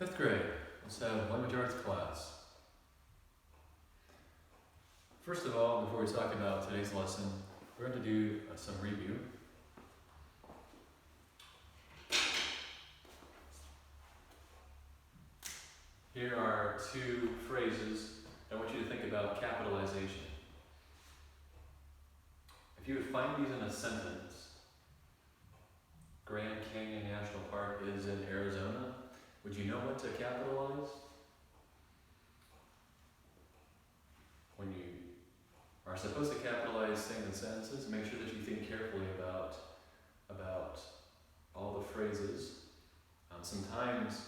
Fifth grade, let's have language arts class. First of all, before we talk about today's lesson, we're going to do some review. Here are two phrases I want you to think about capitalization. If you would find these in a sentence, Grand Canyon National Park is in Arizona, would you know what to capitalize? When you are supposed to capitalize things in sentences, make sure that you think carefully about all the phrases. Sometimes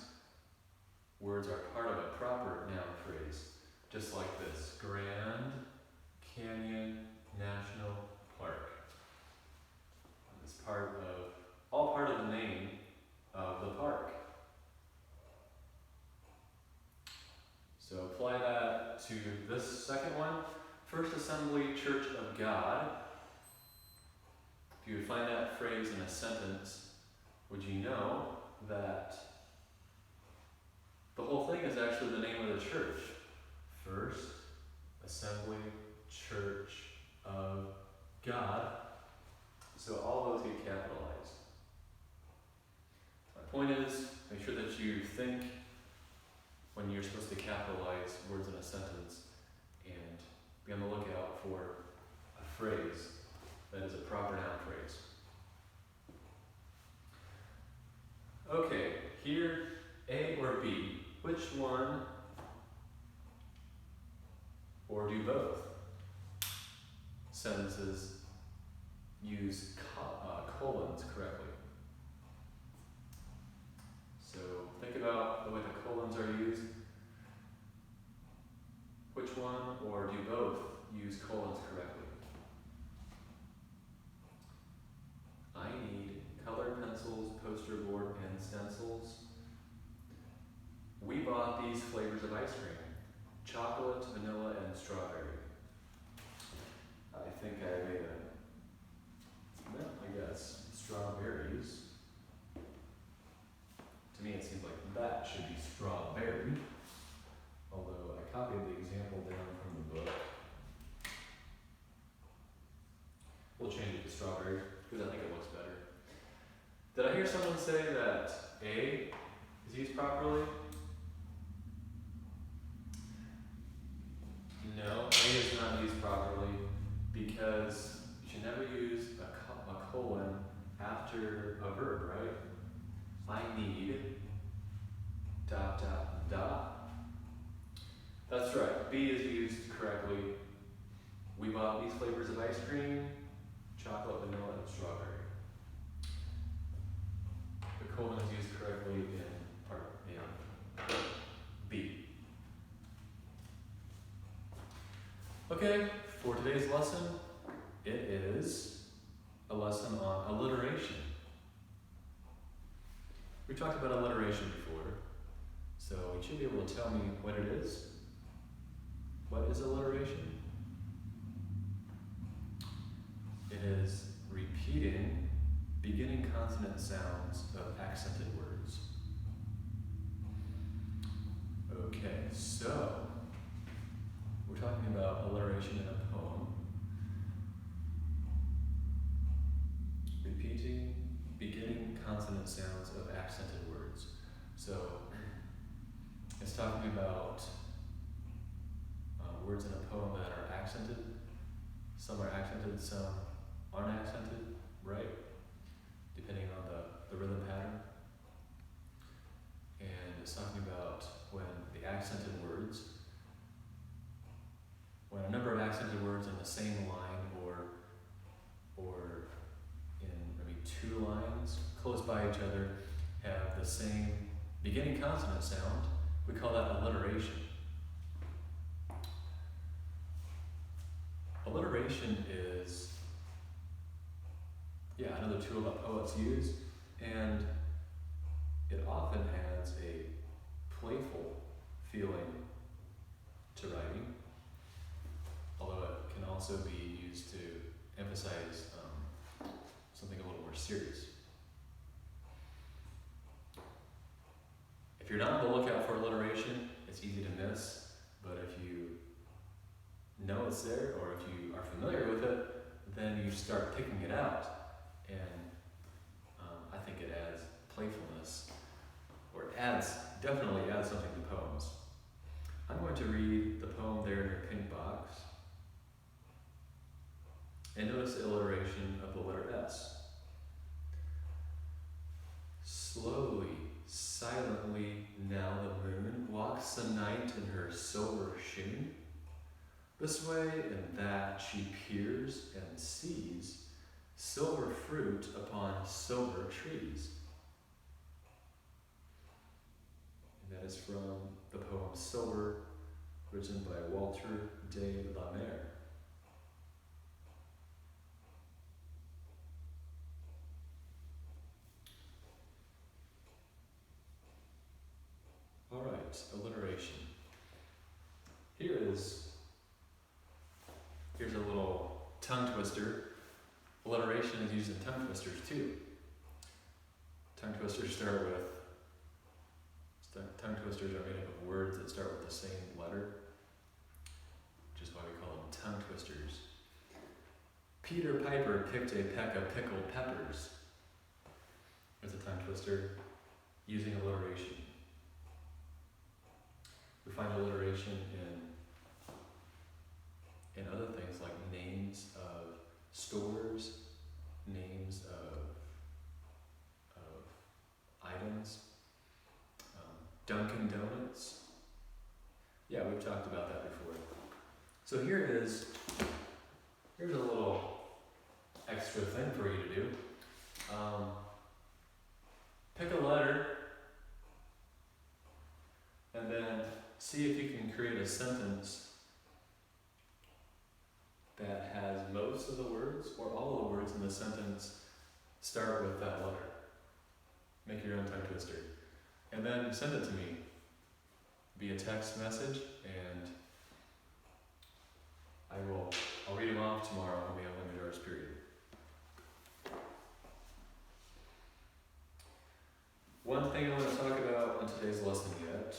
words are part of a proper noun phrase, just like this, Grand Canyon National Park. It's all part of the name of the park. So apply that to this second one, First Assembly Church of God. If you would find that phrase in a sentence, would you know that the whole thing is actually the name of the church? First Assembly Church of God. So all those get capitalized. My point is, make sure that you think when you're supposed to capitalize words in a sentence and be on the lookout for a phrase that is a proper noun phrase. Okay, here, A or B, which one, or do both sentences use colons correctly? So think about the way the colons are used. Which one, or do both use colons correctly? I need colored pencils, poster board, and stencils. We bought these flavors of ice cream: chocolate, vanilla, and strawberry. I think I made I guess strawberries. To me, it seems like that should be strawberry. Although I copied the example down from the book. We'll change it to strawberry because I think it looks better. Did I hear someone say that A is used properly? No, A is not used properly because you should never use a colon after a verb, right? I need ... That's right, B is used correctly. We bought these flavors of ice cream: chocolate, vanilla, and strawberry. The colon is used correctly in part B. Okay, for today's lesson, it is a lesson on alliteration. We talked about alliteration before, so you should be able to tell me what it is. What is alliteration? It is repeating beginning consonant sounds of accented words. Okay, so we're talking about alliteration in a poem. Repeating beginning consonant sounds of accented words. So it's talking about words in a poem that are accented. Some are accented, some aren't accented, right? Depending on the rhythm pattern. And it's talking about when the accented words, when a number of accented words in the same line or in maybe two lines close by each other have the same beginning consonant sound, we call that alliteration. Alliteration is, another tool that poets use, and it often adds a playful feeling to writing, although it can also be used to emphasize something a little more serious. If you're not on the lookout for alliteration, it's easy to miss, but if you know it's there, or if you are familiar with it, then you start picking it out, and I think it adds playfulness, or definitely adds something to poems. I'm going to read the poem there in your pink box, and notice the alliteration of the letter S. Slowly, silently, now the moon walks the night in her silver shoon. This way and that she peers and sees silver fruit upon silver trees. And that is from the poem Silver, written by Walter de la Mare. All right, alliteration. Here's a little tongue twister. Alliteration is used in tongue twisters too. Tongue twisters are made up of words that start with the same letter, which is why we call them tongue twisters. Peter Piper picked a peck of pickled peppers. There's a tongue twister using alliteration. We find alliteration in other things like names of stores, names of items, Dunkin' Donuts. Yeah, we've talked about that before. So here's a little extra thing for you to do. Pick a letter and then see if you can create a sentence that has most of the words or all of the words in the sentence start with that letter. Make your own tongue twister. And then send it to me via text message, and I'll read them off tomorrow when we have limited arts period. One thing I want to talk about in today's lesson yet,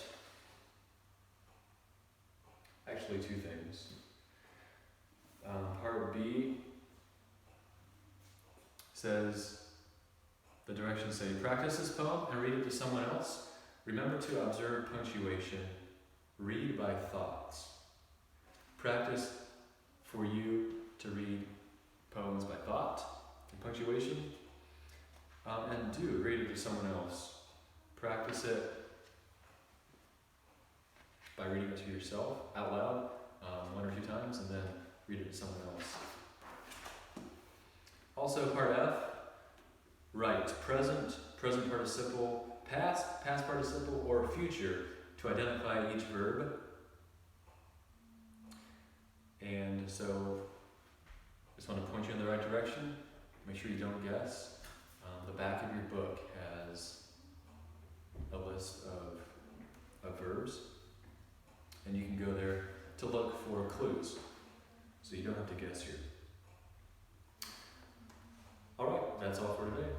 actually two things. Part B says, the directions say, practice this poem and read it to someone else. Remember to observe punctuation. Read by thoughts. Practice for you to read poems by thought and punctuation. And read it to someone else. Practice it by reading it to yourself out loud one or two times, and then read it to someone else. Also, part F, write present participle, past participle, or future to identify each verb. And so, just want to point you in the right direction. Make sure you don't guess. The back of your book has a list of verbs, and you can go there to look for clues, so you don't have to guess here. All right, that's all for today.